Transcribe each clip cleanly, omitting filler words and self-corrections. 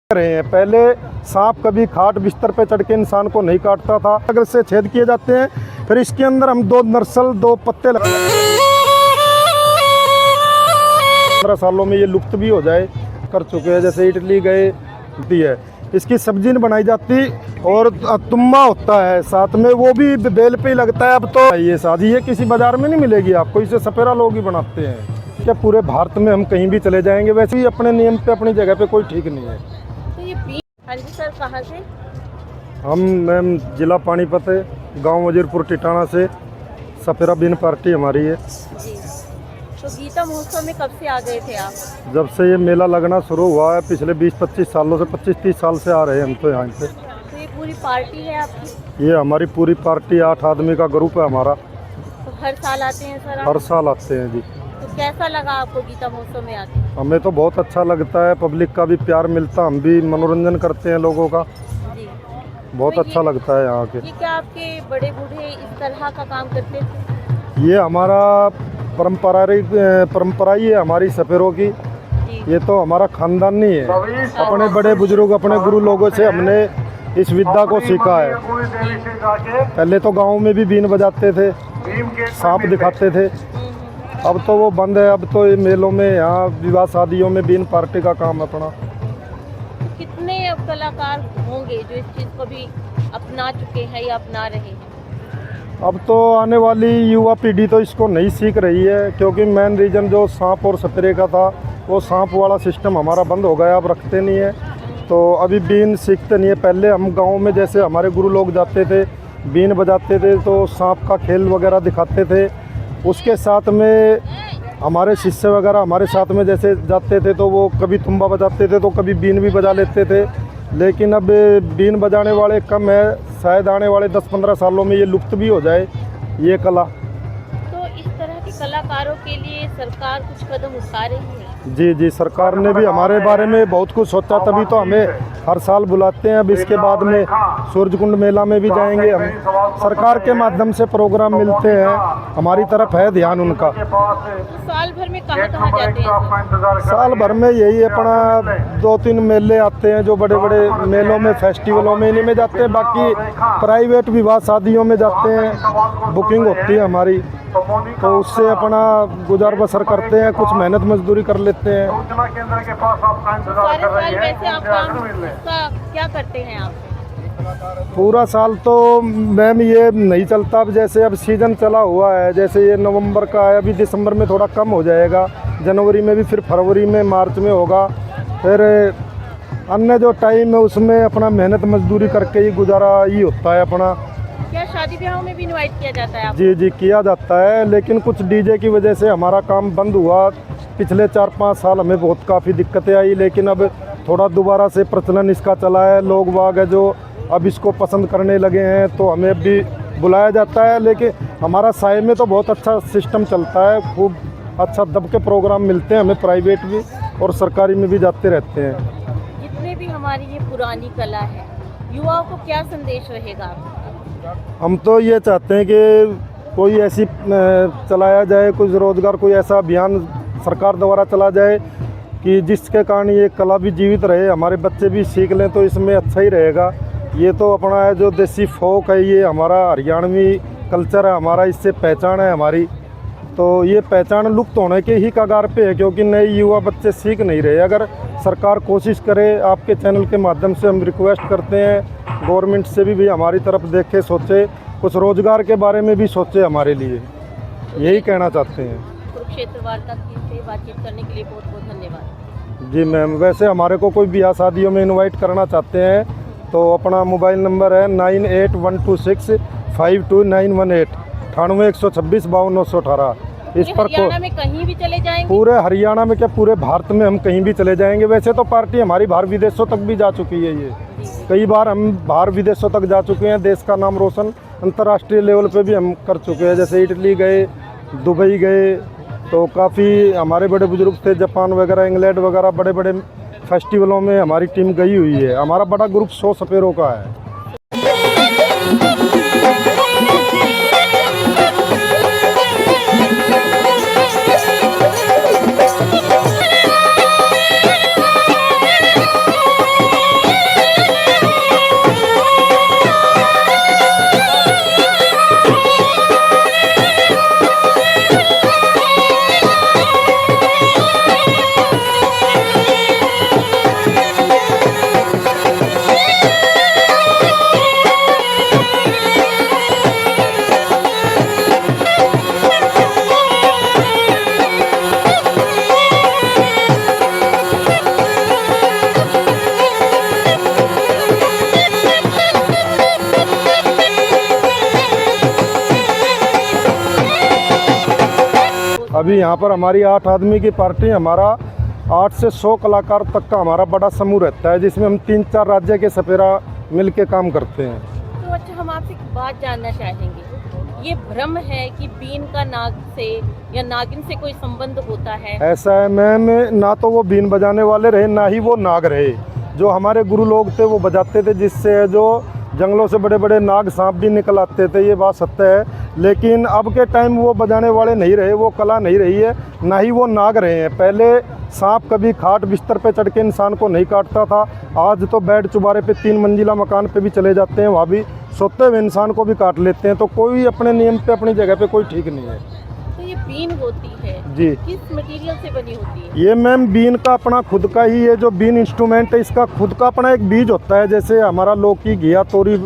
रहे हैं। पहले सांप कभी खाट बिस्तर पे चढ़ के इंसान को नहीं काटता था। अगर से छेद किए जाते हैं, फिर इसके अंदर हम दो पत्ते 15 सालों में ये लुप्त भी हो जाए कर चुके हैं। जैसे इडली गए है, इसकी सब्जी नहीं बनाई जाती और तुम्बा होता है साथ में, वो भी बेल पे ही लगता है। अब तो ये शादी है, किसी बाजार में नहीं मिलेगी आपको, इसे सपेरा लोग ही बनाते हैं। क्या पूरे भारत में हम कहीं भी चले जाएंगे, वैसे ही अपने नियम पे अपनी जगह पे कोई ठीक नहीं है। तो ये हाँ जी सर, कहाँ से? हम मैम जिला पानीपत है, गांव वजीरपुर टिटाना से। सपेरा बीन पार्टी हमारी है जी। तो गीता महोत्सव में कब से आ गए थे आप? जब से ये मेला लगना शुरू हुआ है, पिछले 20-25 सालों से, 25-30 साल से आ रहे हैं हम तो यहाँ पे। तो ये पूरी पार्टी है आपकी? ये हमारी पूरी पार्टी 8 आदमी का ग्रुप है हमारा। तो हर साल आते हैं सर आप? हर साल आते हैं जी। तो कैसा लगा आपको गीता महोत्सव में आके? हमें तो बहुत अच्छा लगता है, पब्लिक का भी प्यार मिलता, हम भी मनोरंजन करते हैं लोगों का। जी। बहुत तो अच्छा लगता है यहाँ के। ये क्या आपके बड़े बूढ़े इस तरह का काम करते थे? ये हमारा परंपरा ही है हमारी सपेरों की। ये तो हमारा खानदान नहीं है। अपने बड़े बुजुर्ग, अपने गुरु लोगों से हमने इस विद्या को सीखा है। पहले तो गाँव में भी बीन बजाते थे, सांप दिखाते थे, अब तो वो बंद है। अब तो ये मेलों में, यहाँ विवाह शादियों में बीन पार्टी का काम अपना। कितने अब कलाकार होंगे जो इस चीज़ को भी अपना चुके हैं या अपना रहे हैं? अब तो आने वाली युवा पीढ़ी तो इसको नहीं सीख रही है, क्योंकि मेन रीज़न जो सांप और सपेरे का था, वो सांप वाला सिस्टम हमारा बंद हो गया, अब रखते नहीं है। तो अभी बीन सीखते नहीं है। पहले हम गाँव में जैसे हमारे गुरु लोग जाते थे, बीन बजाते थे, तो सांप का खेल वगैरह दिखाते थे। उसके साथ में हमारे शिष्य वगैरह हमारे साथ में जैसे जाते थे, तो वो कभी तुम्बा बजाते थे तो कभी बीन भी बजा लेते थे। लेकिन अब बीन बजाने वाले कम है, शायद आने वाले 10-15 सालों में ये लुप्त भी हो जाए ये कला। तो इस तरह के कलाकारों के लिए सरकार कुछ कदम उठा रही है? जी, सरकार ने भी हमारे बारे में बहुत कुछ सोचा, तभी तो हमें हर साल बुलाते हैं। अब इसके बाद में सूरजकुंड मेला में भी जाएंगे हम। सरकार के माध्यम से प्रोग्राम मिलते हैं, हमारी तरफ है ध्यान उनका। तो साल भर में कहाँ जाते हैं? साल भर में यही अपना 2-3 मेले आते हैं, जो बड़े बड़े मेलों में, फेस्टिवलों में, इन्हीं में जाते हैं। बाकी प्राइवेट विवाह शादियों में जाते हैं, बुकिंग होती है हमारी, तो उससे अपना गुजार बसर करते हैं, कुछ मेहनत मजदूरी कर लेते हैं। सारे साल वैसे आप काम का क्या करते हैं आप? पूरा साल तो मैम ये नहीं चलता। अब जैसे अब सीज़न चला हुआ है, जैसे ये नवंबर का है, अभी दिसंबर में थोड़ा कम हो जाएगा, जनवरी में भी, फिर फरवरी में, मार्च में होगा। फिर अन्य जो टाइम है उसमें अपना मेहनत मजदूरी करके ही गुजारा ही होता है अपना। क्या शादी ब्याहों में भी इनवाइट किया जाता है आपको? जी किया जाता है, लेकिन कुछ डीजे की वजह से हमारा काम बंद हुआ। पिछले 4-5 साल हमें बहुत काफ़ी दिक्कतें आई, लेकिन अब थोड़ा दोबारा से प्रचलन इसका चला है। लोग बाग है जो अब इसको पसंद करने लगे हैं, तो हमें भी बुलाया जाता है। लेकिन हमारा साय में तो बहुत अच्छा सिस्टम चलता है, खूब अच्छा दब के प्रोग्राम मिलते हैं हमें, प्राइवेट भी और सरकारी में भी जाते रहते हैं। जितने भी हमारी ये पुरानी कला है, युवाओं को क्या संदेश रहेगा? हम तो ये चाहते हैं कि कोई ऐसी चलाया जाए, कुछ रोज़गार, कोई ऐसा अभियान सरकार द्वारा चला जाए कि जिसके कारण ये कला भी जीवित रहे, हमारे बच्चे भी सीख लें, तो इसमें अच्छा ही रहेगा। ये तो अपना है जो देसी फोक है, ये हमारा हरियाणवी कल्चर है हमारा, इससे पहचान है हमारी। तो ये पहचान लुप्त होने के ही कगार पे है, क्योंकि नए युवा बच्चे सीख नहीं रहे। अगर सरकार कोशिश करे, आपके चैनल के माध्यम से हम रिक्वेस्ट करते हैं गवर्नमेंट से भी हमारी तरफ देखे, सोचे, कुछ रोज़गार के बारे में भी सोचे हमारे लिए, यही कहना चाहते हैं। कुरुक्षेत्र वार्ता से बातचीत करने के लिए बहुत बहुत धन्यवाद। जी मैम, वैसे हमारे को कोई ब्याह शादियों में इनवाइट करना चाहते हैं तो अपना मोबाइल नंबर है 9812652918, 98-126-52-918। इस पर हरियाणा में कहीं भी चले जाएंगे? पूरे हरियाणा में क्या, पूरे भारत में हम कहीं भी चले जाएंगे। वैसे तो पार्टी हमारी बाहर विदेशों तक भी जा चुकी है। ये कई बार हम बाहर विदेशों तक जा चुके हैं, देश का नाम रोशन अंतर्राष्ट्रीय लेवल पे भी हम कर चुके हैं। जैसे इटली गए, दुबई गए, तो काफ़ी हमारे बड़े बुजुर्ग थे, जापान वगैरह, इंग्लैंड वगैरह, बड़े बड़े फेस्टिवलों में हमारी टीम गई हुई है। हमारा बड़ा ग्रुप 100 सपेरों का है। अभी यहाँ पर हमारी 8 आदमी की पार्टी, हमारा 8 से 100 कलाकार तक का हमारा बड़ा समूह रहता है, जिसमें हम 3-4 राज्य के सपेरा मिल के काम करते हैं। तो अच्छा, हम आपसे एक बात जानना चाहेंगे, ये भ्रम है कि बीन का नाग से या नागिन से कोई संबंध होता है? ऐसा है मैम, ना तो वो बीन बजाने वाले रहे, ना ही वो नाग रहे। जो हमारे गुरु लोग थे वो बजाते थे, जिससे जो जंगलों से बड़े बड़े नाग सांप भी निकल आते थे, ये बात सत्य है। लेकिन अब के टाइम वो बजाने वाले नहीं रहे, वो कला नहीं रही है, ना ही वो नाग रहे हैं। पहले सांप कभी खाट बिस्तर पे चढ़ के इंसान को नहीं काटता था, आज तो बेड चुबारे पे 3 मंजिला मकान पे भी चले जाते हैं, वहाँ भी सोते हुए इंसान को भी काट लेते हैं। तो कोई अपने नियम पे अपनी जगह पे कोई ठीक नहीं है। तो ये बीन होती है जी, किस मटेरियल से बनी होती है? ये मैम बीन का अपना खुद का ही है, जो बीन इंस्ट्रूमेंट है इसका खुद का अपना एक बीज होता है। जैसे हमारा लौकी, घिया, तोरी,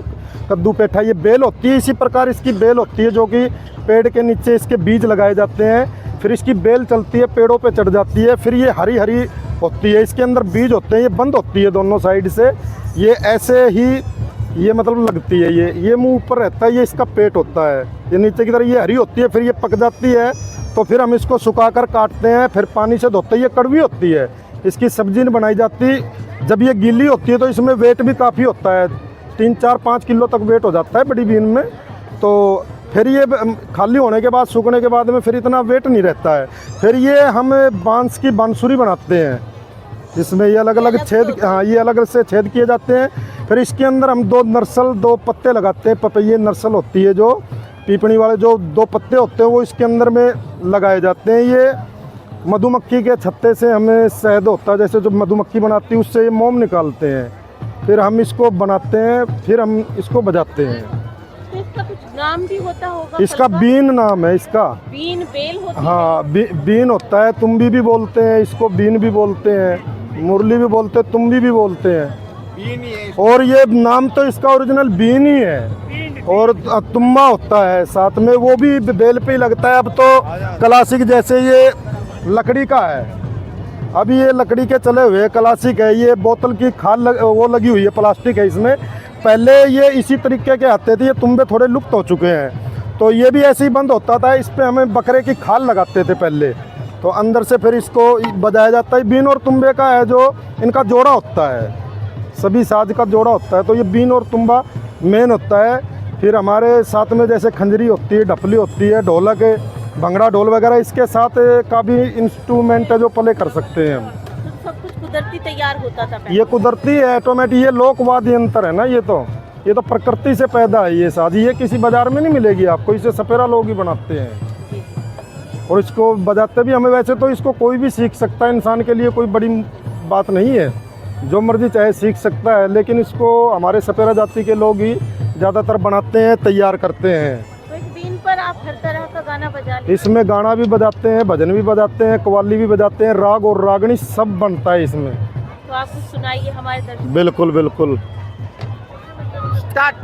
कद्दू, पेठा, ये बेल होती है, इसी प्रकार इसकी बेल होती है, जो कि पेड़ के नीचे इसके बीज लगाए जाते हैं। फिर इसकी बेल चलती है, पेड़ों पे चढ़ जाती है, फिर ये हरी हरी होती है, इसके अंदर बीज होते हैं, ये बंद होती है दोनों साइड से, ये ऐसे ही ये मतलब लगती है, ये मुंह ऊपर रहता है, ये इसका पेट होता है, ये नीचे की तरफ ये हरी होती है, फिर ये पक जाती है, तो फिर हम इसको सुखाकर काटते हैं, फिर पानी से धोते हैं, ये कड़वी होती है, इसकी सब्जी नहीं बनाई जाती। जब ये गीली होती है तो इसमें वेट भी काफ़ी होता है, 3-4-5 किलो तक वेट हो जाता है बड़ी बीन में। तो फिर ये खाली होने के बाद, सूखने के बाद में फिर इतना वेट नहीं रहता है। फिर ये हम बांस की बांसुरी बनाते हैं, इसमें ये अलग अलग छेद, हाँ ये अलग अलग से छेद किए जाते हैं। फिर इसके अंदर हम 2 नर्सल 2 पत्ते लगाते हैं, पपैये नर्सल होती है, जो पीपणी वाले जो 2 पत्ते होते हैं वो इसके अंदर में लगाए जाते हैं। ये मधुमक्खी के छत्ते से हमें शहद होता है, जैसे जो मधुमक्खी बनाती है उससे ये मोम निकालते हैं, फिर हम इसको बनाते हैं, फिर हम इसको बजाते हैं। तो इसका कुछ नाम भी होता होगा? इसका बीन नाम है इसका। बीन बेल होती है? हाँ बीन होता है, तुम्बी भी बोलते हैं इसको, बीन भी बोलते हैं, मुरली भी बोलते हैं, तुम्बी भी बोलते हैं। बीन ही है। और ये नाम तो इसका ओरिजिनल बीन ही है, और तुम्बा होता है साथ में, वो भी बेल पे ही लगता है। अब तो क्लासिक जैसे ये लकड़ी का है, अभी ये लकड़ी के चले हुए क्लासिक है, ये बोतल की खाल वो लगी हुई है, प्लास्टिक है इसमें। पहले ये इसी तरीके के आते थे, ये तुम्बे थोड़े लुप्त हो चुके हैं, तो ये भी ऐसे ही बंद होता था। इस पे हमें बकरे की खाल लगाते थे पहले, तो अंदर से फिर इसको बजाया जाता है। बीन और तुम्बे का है जो इनका जोड़ा होता है, सभी साज का जोड़ा होता है, तो ये बीन और तुम्बा मेन होता है। फिर हमारे साथ में जैसे खंजरी होती है, ढपली होती है, ढोलक, भंगड़ा, ढोल वगैरह, इसके साथ का भी इंस्ट्रूमेंट है जो प्ले कर सकते हैं हम। तो सब कुछ कुदरती तैयार होता था पहले? ये कुदरती है, ऑटोमेटिक, ये लोकवाद्य यंत्र है ना, ये तो प्रकृति से पैदा है ये साज, ये किसी बाजार में नहीं मिलेगी आपको, इसे सपेरा लोग ही बनाते हैं। और इसको बजाते भी हमें, वैसे तो इसको कोई भी सीख सकता है, इंसान के लिए कोई बड़ी बात नहीं है, जो मर्जी चाहे सीख सकता है, लेकिन इसको हमारे सपेरा जाति के लोग ही ज़्यादातर बनाते हैं, तैयार करते हैं। तो इस बीन पर आप हर तरह का गाना बजा लेते हैं? इसमें गाना भी बजाते हैं, भजन भी बजाते हैं, कव्वाली भी बजाते हैं, राग और रागनी सब बनता है इसमें। तो आप कुछ सुनाइए हमारे दर्शक। बिल्कुल बिल्कुल। स्टार्ट।